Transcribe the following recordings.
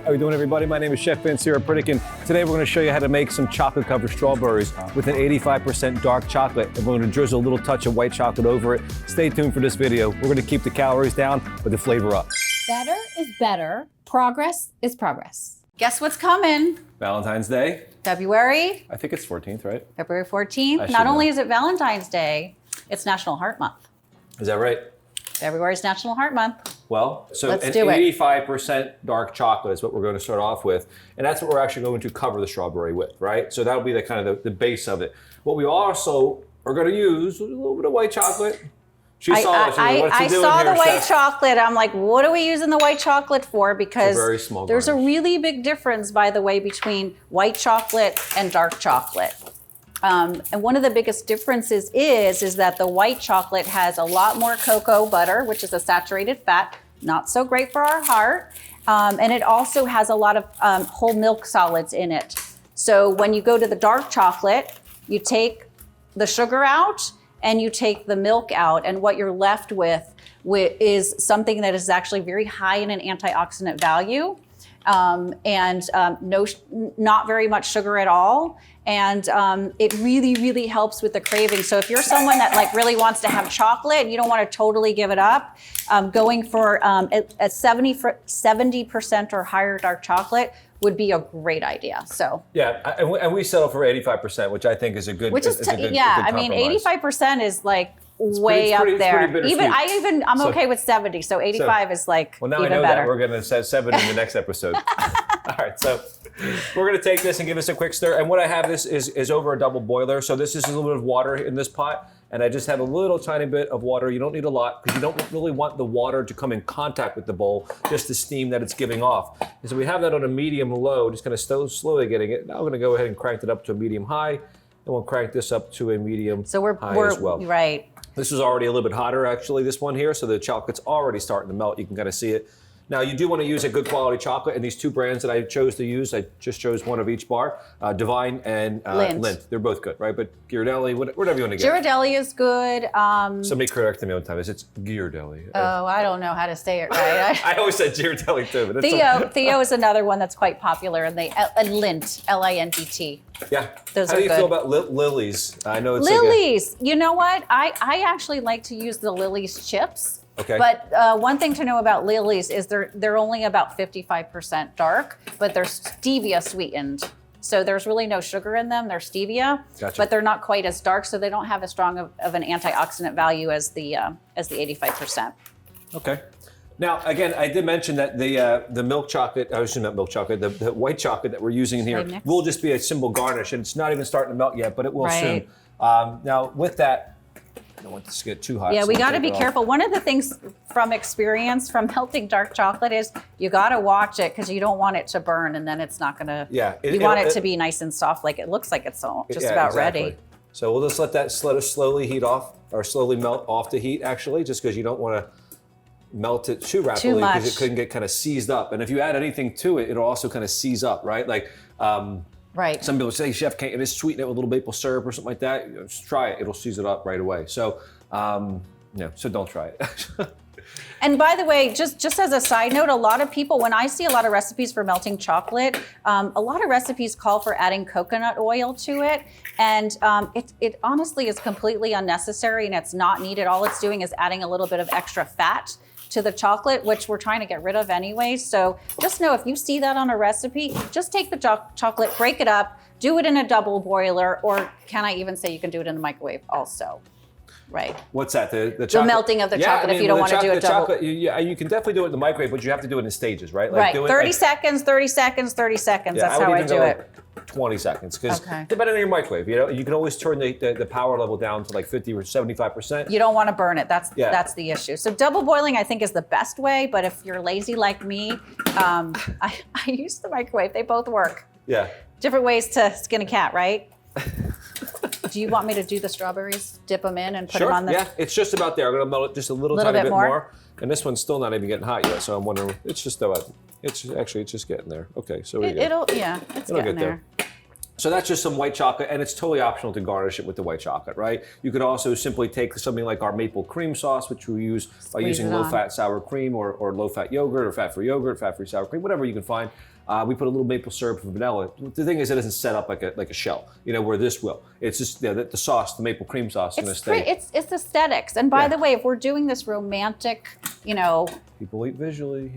How you doing, everybody? My name is Chef Vince here at Pritikin. Today we're going to show you how to make some chocolate covered strawberries with an 85% dark chocolate, and we're going to drizzle a little touch of white chocolate over it. Stay tuned for this video. We're going to keep the calories down, but the flavor up. Better is better. Progress is progress. Guess what's coming? Valentine's Day. February? I think it's 14th, right? February 14th. Not only is it Valentine's Day, it's National Heart Month. Is that right? February is National Heart Month. Well, so Let's an do it. 85% dark chocolate is what we're going to start off with. And that's what we're actually going to cover the strawberry with, right? So that'll be the kind of the base of it. What we also are going to use a little bit of white chocolate. I saw the white chocolate. I'm like, what are we using the white chocolate for? Because very small there's a garnish. really big difference, by the way, between white chocolate and dark chocolate. And one of the biggest differences is that the white chocolate has a lot more cocoa butter, which is a saturated fat, not so great for our heart. And it also has a lot of whole milk solids in it. So when you go to the dark chocolate, you take the sugar out and you take the milk out, and what you're left with is something that is actually very high in an antioxidant value, not very much sugar at all. And it really, really helps with the craving. So if you're someone that like really wants to have chocolate and you don't want to totally give it up, going for a 70% or higher dark chocolate would be a great idea. So yeah, and we settle for 85%, which I think is a good. Which is I mean, 85% is like way up pretty there. bittersweet. I'm okay with 70. So 85 is like well, now even I know better. that we're going to set 70 in the next episode. All right, so we're going to take this and give this a quick stir. And what I have this is over a double boiler. So this is a little bit of water in this pot. And I just have a little tiny bit of water. You don't need a lot because you don't really want the water to come in contact with the bowl, just the steam that it's giving off. And so we have that on a medium low, just kind of slowly getting it. Now I'm going to go ahead and crank it up to a medium high. And we'll crank this up to a medium high as well. Right. This is already a little bit hotter, actually, this one here. So the chocolate's already starting to melt. You can kind of see it. Now, you do want to use a good quality chocolate, and these two brands that I chose to use, I just chose one of each bar, Divine and Lindt. They're both good, right? But Ghirardelli, whatever you want to get. Ghirardelli is good. Somebody corrected me one time. It's Ghirardelli. Oh, I don't know how to say it right. I always said Ghirardelli too. But Theo is another one that's quite popular, and Lindt, L-I-N-D-T. Yeah. Those How are do you good. feel about Lily's? I know it's Lily's. You know what? I actually like to use the Lily's chips. Okay. But one thing to know about Lily's is they're only about 55% dark, but they're stevia sweetened. So there's really no sugar in them. They're stevia, Gotcha. but they're not quite as dark, so they don't have as strong of an antioxidant value as the 85%. Okay. Now, again, I did mention that the milk chocolate, not milk chocolate, the white chocolate that we're using in here will just be a simple garnish, and it's not even starting to melt yet, but it will soon. Now, with that, I don't want this to get too hot. Yeah, so we we'll got to take be it off. careful. One of the things from experience from melting dark chocolate is you got to watch it because you don't want it to burn, and then it's not going to. Yeah, you want it to be nice and soft, like it looks like it's just about ready. So we'll just let that slowly heat off, or slowly melt off the heat, actually, just because you don't want to melt it too rapidly because it couldn't get kind of seized up. And if you add anything to it, it'll also kind of seize up, right? Like. Right. Some people say, Chef, can't you just sweeten it with a little maple syrup or something like that? Just try it. It'll seize it up right away. So, so don't try it. And by the way, just as a side note, a lot of people, when I see a lot of recipes for melting chocolate, a lot of recipes call for adding coconut oil to it. And it honestly is completely unnecessary and it's not needed. All it's doing is adding a little bit of extra fat to the chocolate, which we're trying to get rid of anyway. So just know if you see that on a recipe, just take the chocolate, break it up, do it in a double boiler, or can I even say you can do it in the microwave also? Right. What's that? The chocolate? The melting of the chocolate if you don't want to do it double. Chocolate, you can definitely do it in the microwave, but you have to do it in stages, right? Like right. 30 seconds, 30 seconds, 30 seconds. That's how I do it. 20 seconds, because depending on your microwave, you can always turn the power level down to like 50 or 75%. You don't want to burn it. That's the issue. So double boiling, I think, is the best way. But if you're lazy like me, I use the microwave. They both work. Yeah. Different ways to skin a cat, right? Do you want me to do the strawberries? Dip them in and put them on the... Yeah, it's just about there. I'm going to melt it just a little tiny bit more. And this one's still not even getting hot yet, so I'm wondering, it's just about, it's just getting there. Okay, so we go. It's getting there. So that's just some white chocolate, and it's totally optional to garnish it with the white chocolate, right? You could also simply take something like our maple cream sauce, which we use by using low-fat sour cream or low-fat yogurt or fat-free sour cream, whatever you can find. We put a little maple syrup and vanilla. The thing is, it doesn't set up like a shell, where this will. It's just the sauce, the maple cream sauce is going to stay. It's aesthetics. And by the way, if we're doing this romantic, people eat visually,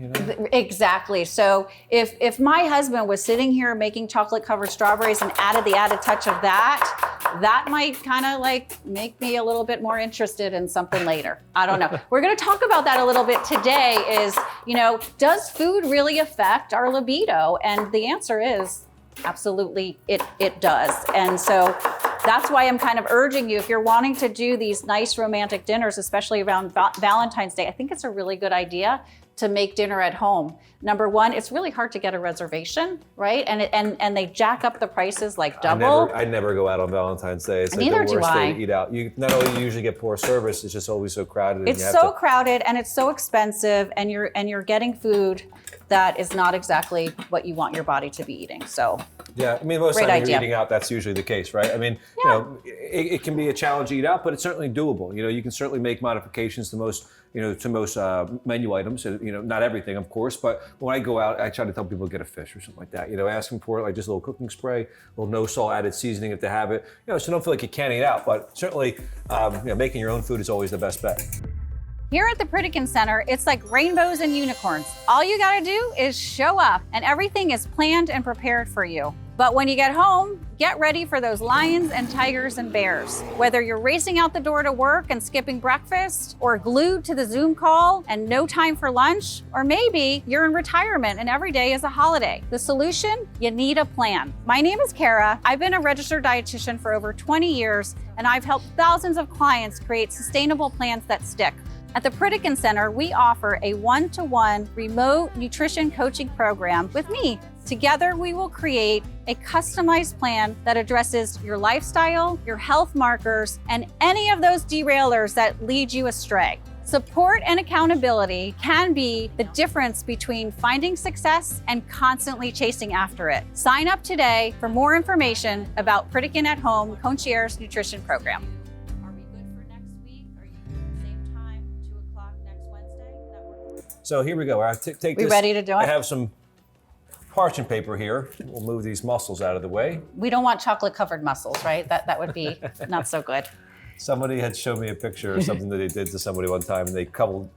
Exactly. So if my husband was sitting here making chocolate covered strawberries and added the added touch of that might kind of like make me a little bit more interested in something later. I don't know. We're going to talk about that a little bit today is, does food really affect our libido? And the answer is absolutely it does. And so that's why I'm kind of urging you, if you're wanting to do these nice romantic dinners, especially around Valentine's Day, I think it's a really good idea to make dinner at home. Number one, it's really hard to get a reservation, right? And they jack up the prices like double. I never go out on Valentine's Day. It's like Neither the worst day to eat out. You not only usually get poor service, it's just always so crowded. It's so crowded and it's so expensive, and you're getting food that is not exactly what you want your body to be eating. So yeah, I mean, most of the time you're eating out, that's usually the case, right? I mean, it can be a challenge to eat out, but it's certainly doable. You can certainly make modifications to most menu items. Not everything, of course, but when I go out, I try to tell people to get a fish or something like that. Ask them for like just a little cooking spray, a little no salt added seasoning if they have it. So don't feel like you can't eat out, but certainly, making your own food is always the best bet. Here at the Pritikin Center, it's like rainbows and unicorns. All you gotta do is show up, and everything is planned and prepared for you. But when you get home, get ready for those lions and tigers and bears. Whether you're racing out the door to work and skipping breakfast, or glued to the Zoom call and no time for lunch, or maybe you're in retirement and every day is a holiday. The solution? You need a plan. My name is Kara. I've been a registered dietitian for over 20 years, and I've helped thousands of clients create sustainable plans that stick. At the Pritikin Center, we offer a one-to-one remote nutrition coaching program with me. Together, we will create a customized plan that addresses your lifestyle, your health markers, and any of those derailers that lead you astray. Support and accountability can be the difference between finding success and constantly chasing after it. Sign up today for more information about Pritikin at Home Concierge Nutrition Program. So here we go. I take this. We ready to do it? I have some parchment paper here. We'll move these mussels out of the way. We don't want chocolate covered mussels, right? That would be not so good. Somebody had shown me a picture of something that they did to somebody one time. And they covered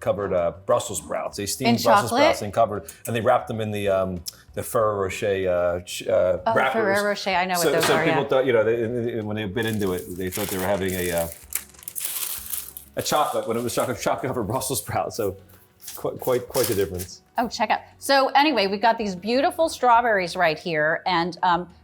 Brussels sprouts. They steamed Brussels sprouts and they wrapped them in the Ferrero Rocher wrappers. Ferrero Rocher, I know what those so are. So people thought, when they bit into it, they thought they were having a chocolate when it was chocolate covered Brussels sprouts. So quite the difference. Oh, check out. So anyway, we've got these beautiful strawberries right here, and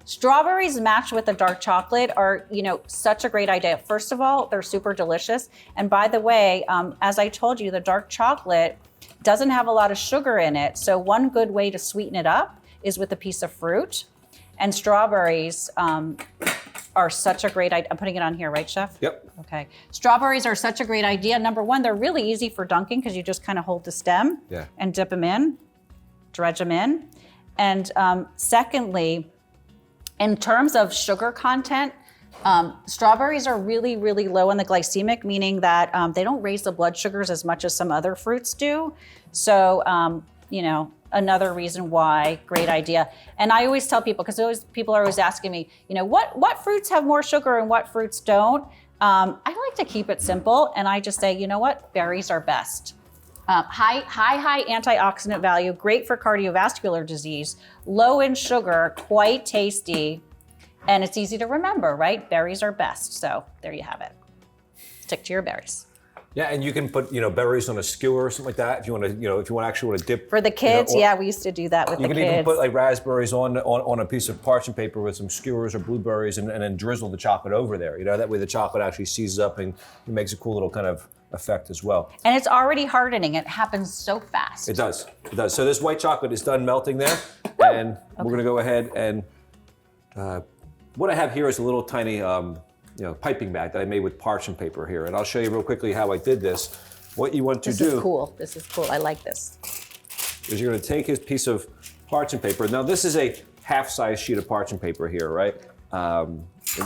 strawberries matched with the dark chocolate are, such a great idea. First of all, they're super delicious. And by the way, as I told you, the dark chocolate doesn't have a lot of sugar in it. So one good way to sweeten it up is with a piece of fruit. And strawberries are such a great idea. I'm putting it on here, right, Chef? Yep. Okay. Strawberries are such a great idea. Number one, they're really easy for dunking because you just kind of hold the stem and dip them in, dredge them in. And secondly, in terms of sugar content, strawberries are really, really low on the glycemic, meaning that they don't raise the blood sugars as much as some other fruits do. So, another reason why, great idea. And I always tell people, because people are always asking me, what fruits have more sugar and what fruits don't? I like to keep it simple, and I just say, berries are best. High antioxidant value, great for cardiovascular disease, low in sugar, quite tasty, and it's easy to remember, right? Berries are best. So there you have it. Stick to your berries. Yeah, and you can put berries on a skewer or something like that if you want to, if you actually want to dip. For the kids, we used to do that with the kids. You can even put like raspberries on a piece of parchment paper with some skewers or blueberries, and then drizzle the chocolate over there. That way the chocolate actually seizes up and it makes a cool little kind of effect as well. And it's already hardening. It happens so fast. It does. So this white chocolate is done melting there, and we're going to go ahead and what I have here is a little tiny. Piping bag that I made with parchment paper here. And I'll show you real quickly how I did this. What you want to do. This is cool. I like this. Is you're going to take a piece of parchment paper. Now this is a half-size sheet of parchment paper here, right?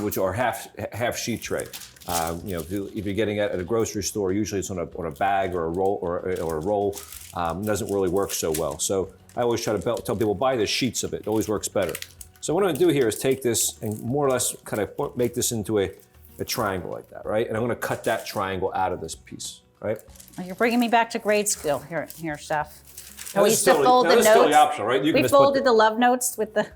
Which are half sheet tray. If you're getting it at a grocery store, usually it's on a bag or a roll or a roll. It doesn't really work so well. So I always try to tell people, buy the sheets of it. It always works better. So what I'm gonna do here is take this and more or less kind of make this into a triangle like that, right? And I'm gonna cut that triangle out of this piece, right? Oh, you're bringing me back to grade school here, Chef. Now, We used to fold the this is totally notes. optional, right? You can We just put folded the love notes with the.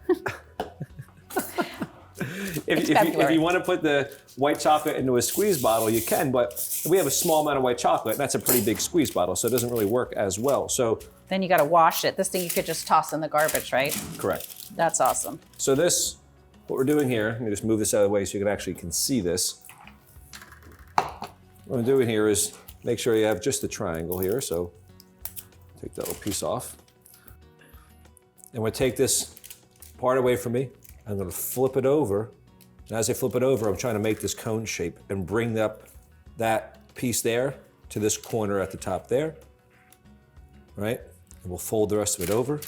If you want to put the white chocolate into a squeeze bottle, you can, but we have a small amount of white chocolate, and that's a pretty big squeeze bottle, so it doesn't really work as well. So Then you got to wash it. This thing you could just toss in the garbage, right? correct. That's awesome. So this, what we're doing here, let me just move this out of the way so you can see this. What I'm doing here is make sure you have just the triangle here, so take that little piece off. And we'll take this part away from me. I'm going to flip it over. And as I flip it over, I'm trying to make this cone shape and bring up that piece there to this corner at the top there, right? And we'll fold the rest of it over.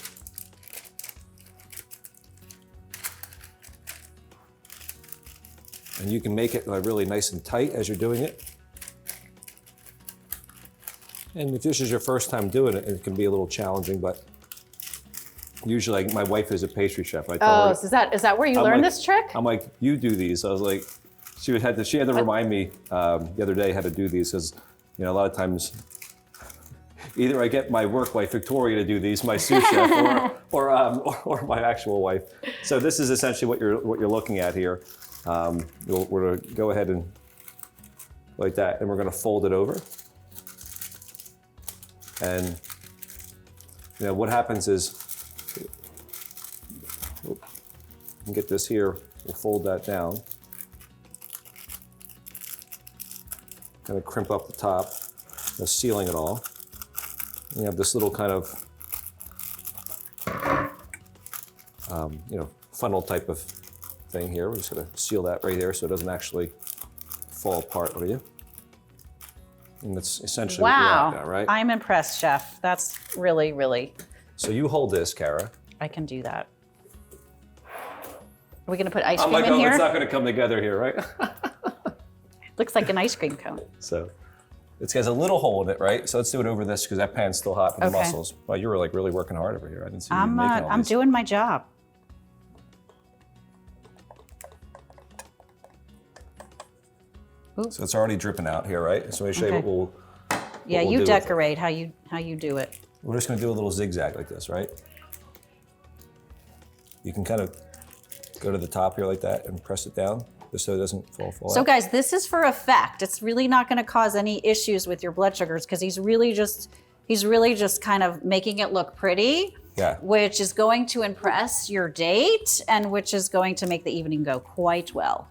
And you can make it really nice and tight as you're doing it. And if this is your first time doing it, it can be a little challenging, but usually my wife is a pastry chef. I tell her, is that where you learned this trick? I'm like, you do these. I was like, she had to remind me the other day how to do these because, a lot of times either I get my work wife Victoria to do these, my sous chef, or my actual wife. So this is essentially what you're looking at here. We're gonna go ahead and like that, and we're gonna fold it over. And what happens is, you can get this here, we'll fold that down. Kind of crimp up the top, sealing it all. You have this little kind of, funnel type of thing here. We're just gonna seal that right there so it doesn't actually fall apart on you. And that's essentially what you're at now, right? I'm impressed, Chef. That's really, really. So you hold this, Kara. I can do that. Are we gonna put ice cream I'm like, in here? It's not gonna come together here, right? Looks like an ice cream cone. So it has a little hole in it, right? So let's do it over this because that pan's still hot from the mussels. Well, you were like really working hard over here. I didn't see you making all I'm these. doing my job. So it's already dripping out here, right? So let me show you what we'll. Yeah, we'll you do with decorate how you do it. We're just gonna do a little zigzag like this, right? You can kind of go to the top here like that and press it down just so it doesn't fall So out. guys, this is for effect. It's really not gonna cause any issues with your blood sugars because he's really just kind of making it look pretty. Yeah. Which is going to impress your date and which is going to make the evening go quite well.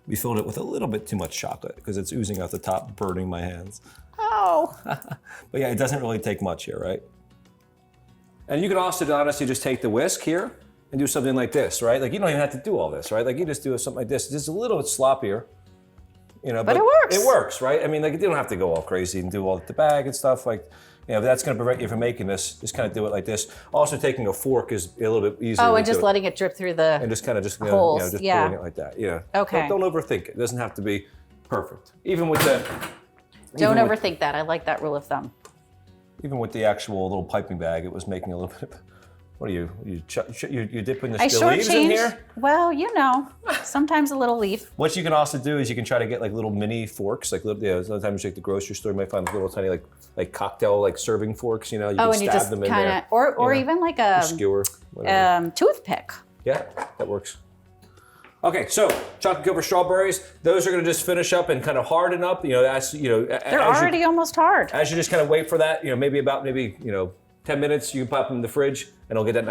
We filled it with a little bit too much chocolate because it's oozing out the top, burning my hands. Oh. But yeah, it doesn't really take much here, right? And you can also honestly just take the whisk here and do something like this, right? Like you don't even have to do all this, right? Like you just do something like this. It's just a little bit sloppier, but it works. It works, right? I mean, like you don't have to go all crazy and do all the bag and stuff. Like, if that's going to prevent you from making this, just kind of do it like this. Also, taking a fork is a little bit easier. Oh, and just letting it drip through the and just kind of holes. just Yeah. doing it like that. Yeah. Okay. Don't overthink it. It doesn't have to be perfect. Even with the. Don't even with- overthink that. I like that rule of thumb. Even with the actual little piping bag, it was making a little bit of. What are you dipping the I still leaves in shortchanged. here? Well, sometimes a little leaf. What you can also do is you can try to get like little mini forks, like little, sometimes you take the grocery store, you might find little tiny like cocktail serving forks. You can And you stab just them in kind there. of, or even like a Skewer, whatever. toothpick. Yeah, that works. Okay, so chocolate covered strawberries. Those are going to just finish up and kind of harden up. They're already almost hard. As you just kind of wait for that, maybe 10 minutes, you can pop them in the fridge and it'll get that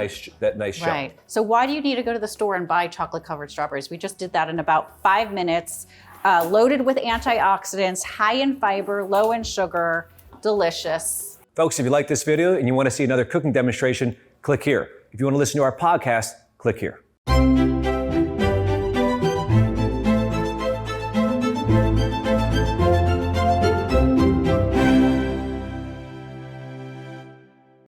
nice shell. Right. So why do you need to go to the store and buy chocolate covered strawberries? We just did that in about 5 minutes. Loaded with antioxidants, high in fiber, low in sugar, delicious. Folks, if you like this video and you want to see another cooking demonstration, click here. If you want to listen to our podcast, click here.